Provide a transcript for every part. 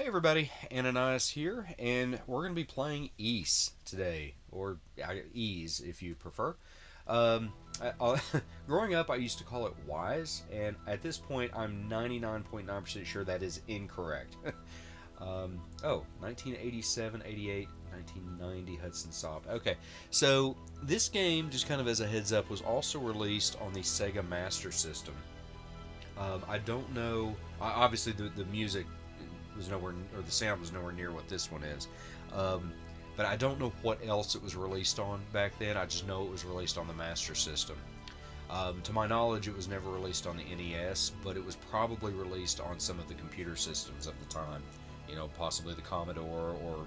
everybody, Ananias here, and we're going to be playing Ease today, or Ease if you prefer. Um, Growing up, I used to call it Wise, and at this point, I'm 99.9% sure that is incorrect. 1987, 88, 1990 Hudson Soft. Okay, so this game, just kind of as a heads up, was also released on the Sega Master System. I don't know. Obviously, the music was nowhere, or the sound was nowhere near what this one is. Um, but I don't know what else it was released on back then. I just know it was released on the Master System. To my knowledge, it was never released on the NES, but it was probably released on some of the computer systems of the time. You know, possibly the Commodore or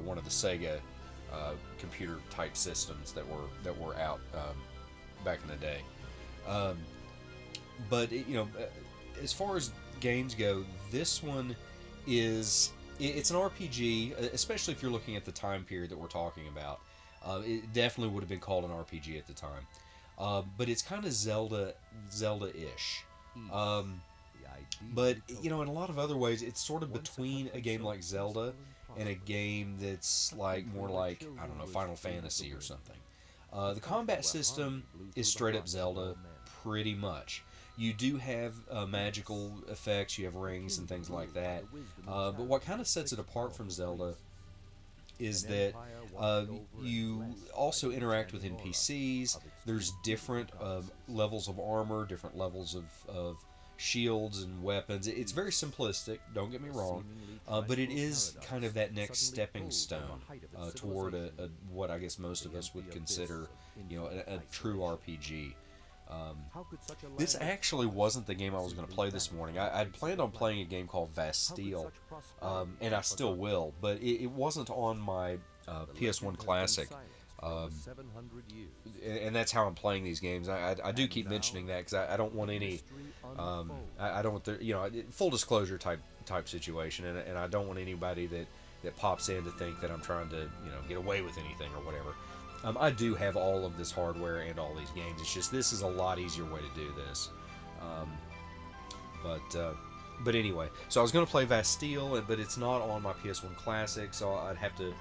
one of the Sega computer type systems that were out back in the day. Um, but as far as games go, this one it's an RPG, especially if you're looking at the time period that we're talking about. It definitely would have been called an RPG at the time, but it's kind of Zelda-ish. Um, but in a lot of other ways, it's sort of between a game like Zelda and a game that's like more like, I don't know, Final Fantasy or something. The combat system is straight up Zelda, pretty much. You do have magical effects, you have rings and things like that. But what kind of sets it apart from Zelda is that you also interact with NPCs. There's different levels of armor, different levels of shields and weapons. It's very simplistic, don't get me wrong, but it is kind of that next stepping stone toward what I guess most of us would consider, a true RPG. Um, this actually wasn't the game I was going to play this morning. I'd planned on playing a game called Bastille, and I still will, but it wasn't on my PS1 Classic. Um, and that's how I'm playing these games. I do keep mentioning that because I don't want any. I don't want full disclosure type situation, and I don't want anybody that pops in to think that I'm trying to get away with anything or whatever. I do have all of this hardware and all these games. It's just this is a lot easier way to do this. Um, but anyway, so I was going to play Bastille, but it's not on my PS1 Classic, so I'd have to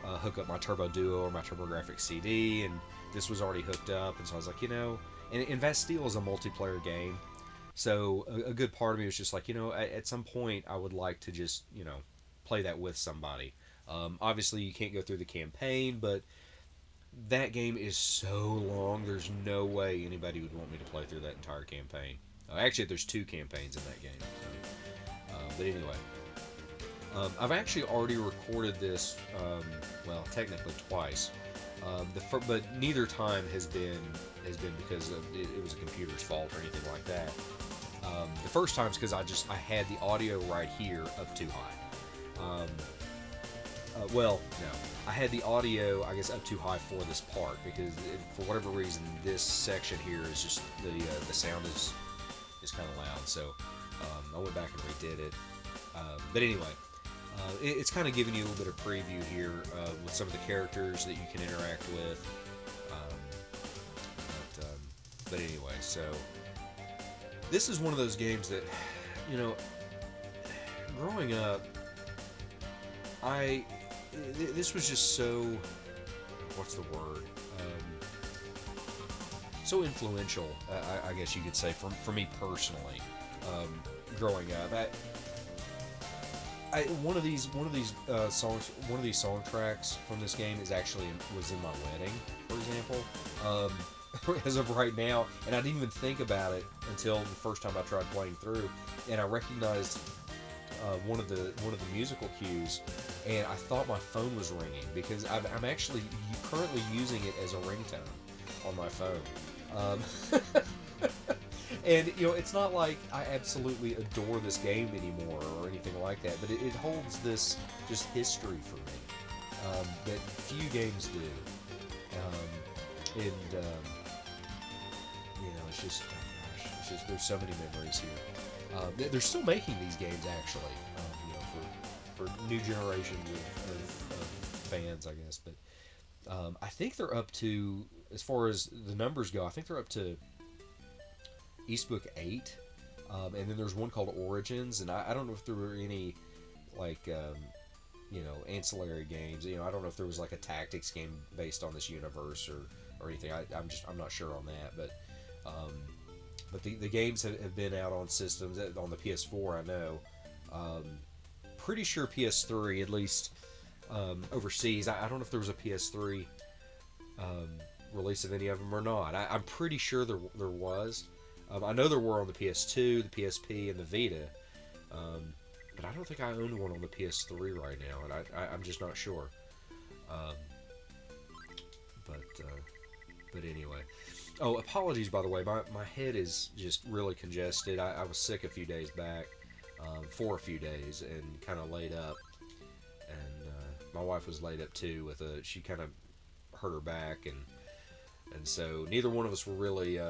hook up my Turbo Duo or my Turbografx CD, and this was already hooked up, and so I was like, and Bastille is a multiplayer game, so a good part of me was just like, at some point I would like to just, play that with somebody. Obviously, you can't go through the campaign, but that game is so long. There's no way anybody would want me to play through that entire campaign. Actually, there's two campaigns in that game. But anyway, I've actually already recorded this. Well, technically twice. But neither time has been because it was a computer's fault or anything like that. The first time is because I had the audio right here up too high. Well, no. I had the audio, I guess, up too high for this part because, for whatever reason, this section here is just the sound is kind of loud. So I went back and redid it. But anyway, it's kind of giving you a little bit of preview here with some of the characters that you can interact with. But anyway, so this is one of those games that, growing up, this was just so, what's the word? So influential, I guess you could say, for me personally, growing up. One of these songs, one of these song tracks from this game was in my wedding, for example. As of right now, and I didn't even think about it until the first time I tried playing through, and I recognized one of the musical cues, and I thought my phone was ringing because I'm actually currently using it as a ringtone on my phone. And it's not like I absolutely adore this game anymore or anything like that, but it holds this just history for me that few games do. It's just, oh gosh, there's so many memories here. They're still making these games actually, for new generations of fans, I guess. But I think they're up to, as far as the numbers go, I think they're up to Eastbook 8, and then there's one called Origins, and I don't know if there were any like you know, ancillary games. You know, I don't know if there was like a tactics game based on this universe or anything. I'm not sure on that, but the games have been out on systems on the PS4. I know. Pretty sure PS3, at least overseas. I don't know if there was a PS3 release of any of them or not. I'm pretty sure there was. I know there were on the PS2, the PSP, and the Vita. But I don't think I own one on the PS3 right now, and I'm just not sure. Um, but anyway. Oh, apologies, by the way. My head is just really congested. I was sick a few days back, for a few days, and kind of laid up. And my wife was laid up too with she kind of hurt her back, and so neither one of us were really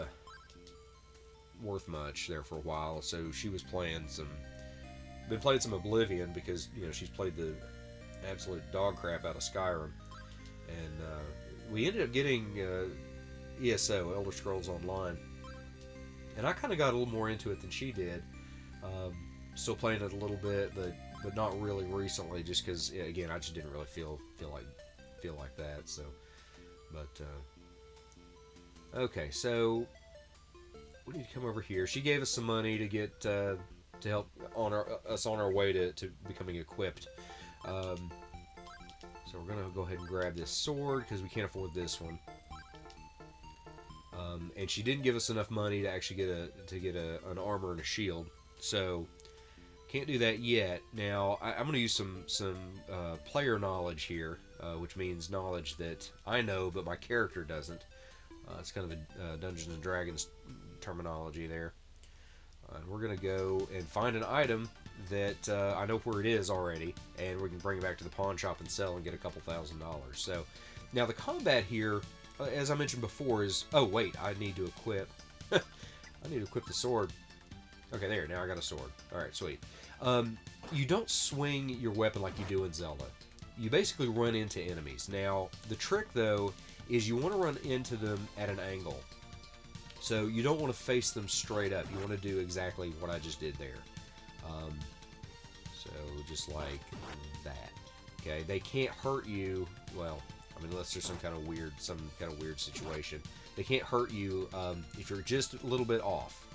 worth much there for a while. So she was playing some Oblivion because, you know, she's played the absolute dog crap out of Skyrim, and we ended up getting ESO, Elder Scrolls Online, and I kind of got a little more into it than she did. Still playing it a little bit, but not really recently, just because, again, I just didn't really feel like that. So, but okay, so we need to come over here. She gave us some money to get to help us on our way to becoming equipped. So we're gonna go ahead and grab this sword because we can't afford this one. And she didn't give us enough money to actually get an armor and a shield, so can't do that yet. Now I'm going to use some player knowledge here, which means knowledge that I know but my character doesn't. It's kind of a Dungeons and Dragons terminology there. And we're going to go and find an item that I know where it is already, and we can bring it back to the pawn shop and sell and get a couple $1,000. So now the combat here, as I mentioned before, is... Oh, wait, I need to equip... I need to equip the sword. Okay, there, now I got a sword. Alright, sweet. You don't swing your weapon like you do in Zelda. You basically run into enemies. Now, the trick, though, is you want to run into them at an angle. So you don't want to face them straight up. You want to do exactly what I just did there. So just like that. Okay, they can't hurt you. Well, I mean, unless there's some kind of weird situation. They can't hurt you if you're just a little bit off.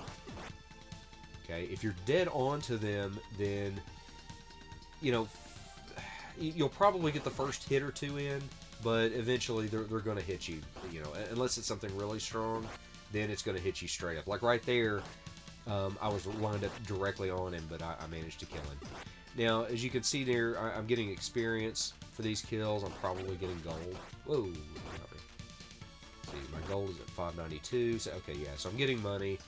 Okay, if you're dead on to them, then, you know, you'll probably get the first hit or two in, but eventually they're going to hit you. You know, unless it's something really strong, then it's going to hit you straight up. Like right there, I was lined up directly on him, but I managed to kill him. Now, as you can see there, I'm getting experience for these kills. I'm probably getting gold. Whoa. See, my gold is at 592. So, okay, yeah. So I'm getting money.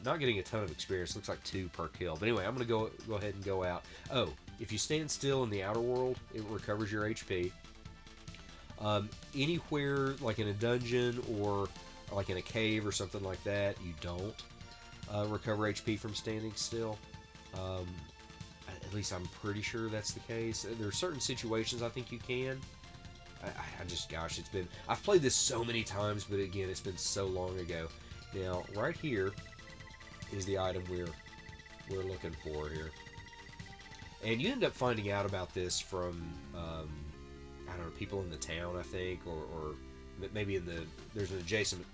Not getting a ton of experience. Looks like 2 per kill. But anyway, I'm going to go ahead and go out. Oh, if you stand still in the outer world, it recovers your HP. Anywhere, like in a dungeon or like in a cave or something like that, you don't recover HP from standing still. At least I'm pretty sure that's the case. There are certain situations I think you can. I just, gosh, I've played this so many times, but again, it's been so long ago. Now, right here is the item we're looking for here. And you end up finding out about this from, I don't know, people in the town, I think, or maybe there's an adjacent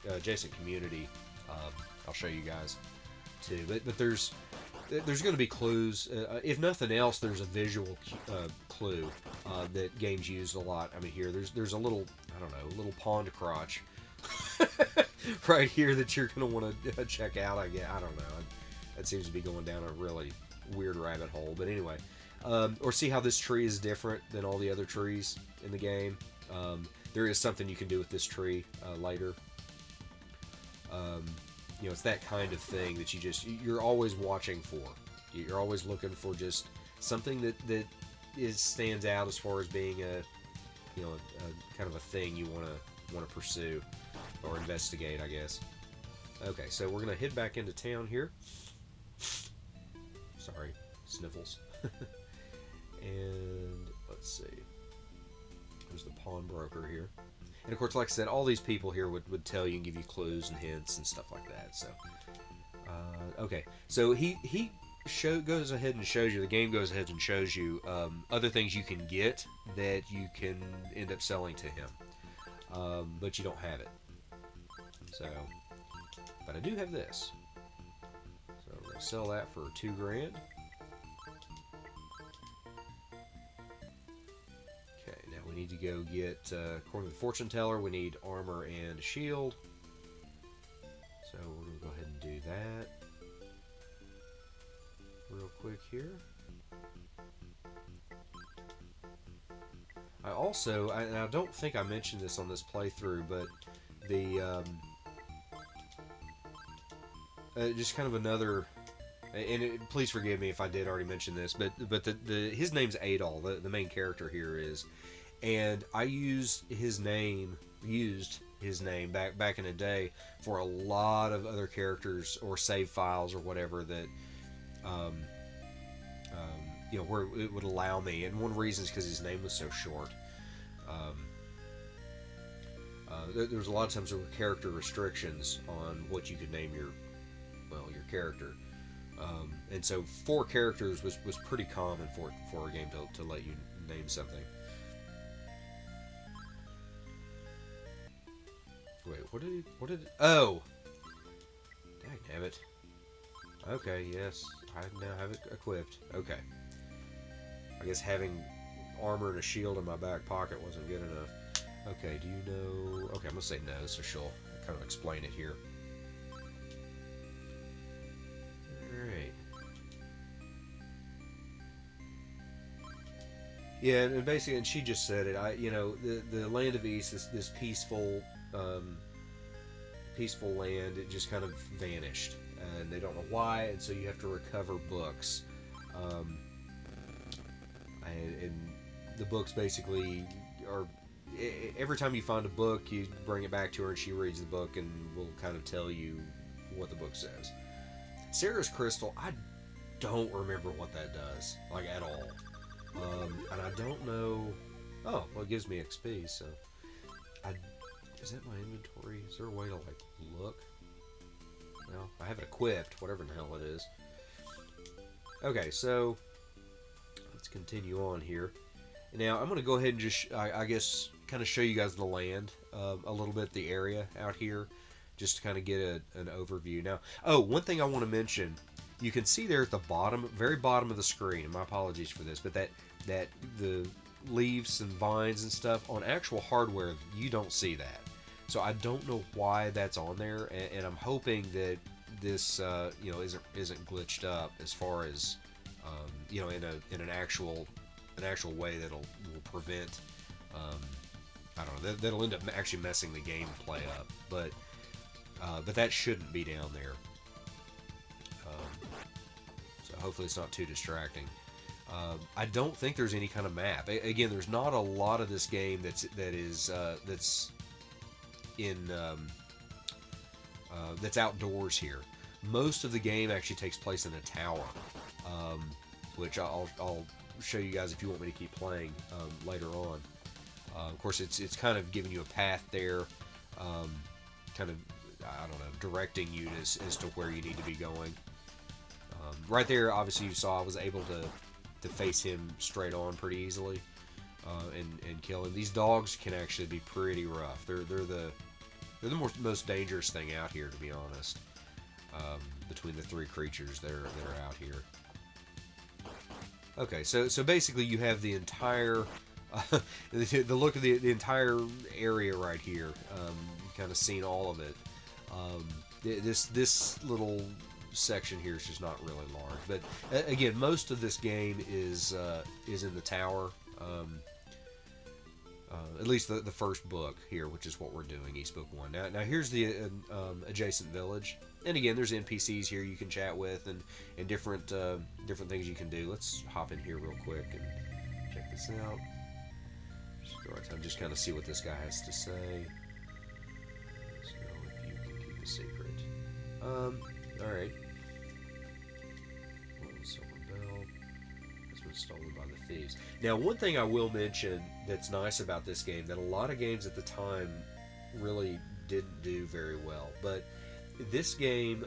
community. I'll show you guys too. But there's going to be clues. If nothing else, there's a visual clue that games use a lot. I mean, here there's a little, I don't know, a little pond crotch right here that you're going to want to check out. I don't know. That seems to be going down a really weird rabbit hole. But anyway, or see how this tree is different than all the other trees in the game. There is something you can do with this tree later. You know, it's that kind of thing that you're always watching for. You're always looking for just something that stands out as far as being a kind of a thing you want to pursue or investigate, I guess. Okay, so we're gonna head back into town here. Sorry, sniffles. And let's see. There's the pawnbroker here. And of course, like I said, all these people here would tell you and give you clues and hints and stuff like that. So, okay. So he goes ahead and shows you, the game goes ahead and shows you other things you can get that you can end up selling to him, but you don't have it. So, but I do have this. So we're gonna sell that for $2,000. Okay, now we need to go get, according to the fortune teller, we need armor and a shield. So we're gonna go ahead and do that real quick here. I also, and I don't think I mentioned this on this playthrough, but the just kind of another, and please forgive me if I did already mention this, but his name's Adol, the main character here is, and I used his name back in the day for a lot of other characters or save files or whatever that you know, where it would allow me, and one reason is because his name was so short. There was a lot of times there were character restrictions on what you could name your character, and so 4 characters was pretty common for a game to let you name something. Wait, what did oh, damn it. Okay, yes, I now have it equipped. Okay, I guess having armor and a shield in my back pocket wasn't good enough. Okay, do you know... Okay, I'm going to say no, so she'll kind of explain it here. Alright. Yeah, and basically, and she just said it, the Land of East, this peaceful, peaceful land, it just kind of vanished. And they don't know why, and so you have to recover books. And the books basically are... Every time you find a book, you bring it back to her and she reads the book and will kind of tell you what the book says. Sarah's Crystal, I don't remember what that does, like at all. And I don't know... Oh, well, it gives me XP, so... Is that my inventory? Is there a way to, like, look? Well, I have it equipped, whatever the hell it is. Okay, so... Let's continue on here. Now, I'm going to go ahead and just, I guess, kind of show you guys the land a little bit, the area out here, just to kind of get an overview. Now, oh, one thing I want to mention, you can see there at the bottom, very bottom of the screen, and my apologies for this, but that the leaves and vines and stuff, on actual hardware, you don't see that. So I don't know why that's on there, and I'm hoping that this, isn't glitched up as far as, in an actual way will prevent, I don't know, that'll end up actually messing the gameplay up, but that shouldn't be down there. So hopefully it's not too distracting. I don't think there's any kind of map. Again, there's not a lot of this game that's outdoors here. Most of the game actually takes place in a tower, which I'll show you guys if you want me to keep playing later on. Of course, it's kind of giving you a path there, kind of, I don't know, directing you as to where you need to be going. Right there, obviously, you saw I was able to face him straight on pretty easily and kill him. These dogs can actually be pretty rough. They're the most dangerous thing out here, to be honest. Between the 3 creatures that are out here. Okay, so basically you have the entire the look of the entire area right here. You've kind of seen all of it. This little section here is just not really large, but again, most of this game is in the tower. At least the first book here, which is what we're doing, East Book 1. Now here's the adjacent village, and again, there's NPCs here you can chat with, and different things you can do. Let's hop in here real quick and check this out. Just kind of see what this guy has to say. So if you can keep the secret. All right. Silver bell. This was stolen by the thieves. Now, one thing I will mention that's nice about this game that a lot of games at the time really didn't do very well, but this game,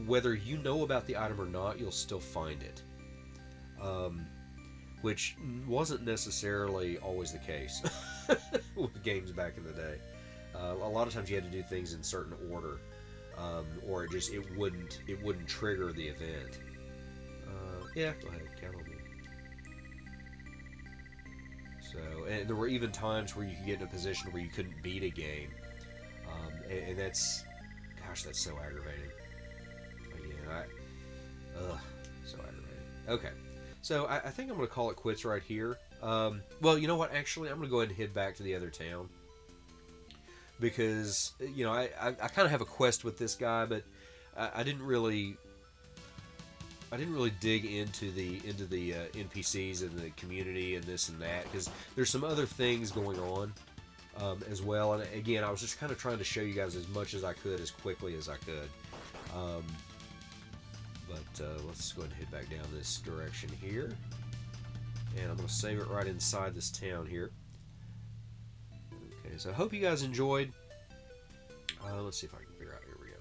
whether you know about the item or not, you'll still find it. Which wasn't necessarily always the case with games back in the day. A lot of times you had to do things in certain order, or it wouldn't trigger the event. Yeah, go ahead, count on me. So, and there were even times where you could get in a position where you couldn't beat a game, and that's, gosh, that's so aggravating. Again, so aggravating. Okay. So I think I'm going to call it quits right here. Well, you know what? Actually, I'm going to go ahead and head back to the other town because I kind of have a quest with this guy, but I didn't really dig into the NPCs and the community and this and that because there's some other things going on as well. And again, I was just kind of trying to show you guys as much as I could as quickly as I could. But let's go ahead and head back down this direction here. And I'm going to save it right inside this town here. Okay, so I hope you guys enjoyed. Let's see if I can figure out. Here we go.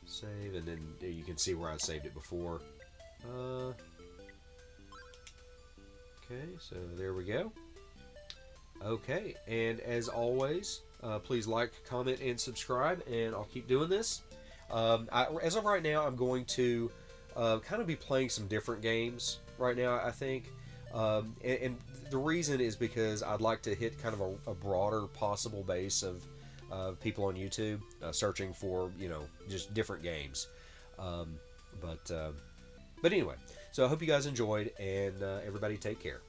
Save, and then you can see where I saved it before. Okay, so there we go. Okay, and as always, please like, comment, and subscribe, and I'll keep doing this. As of right now, I'm going to kind of be playing some different games right now, I think. And the reason is because I'd like to hit kind of a broader possible base of people on YouTube searching for, just different games. But anyway, so I hope you guys enjoyed, and everybody take care.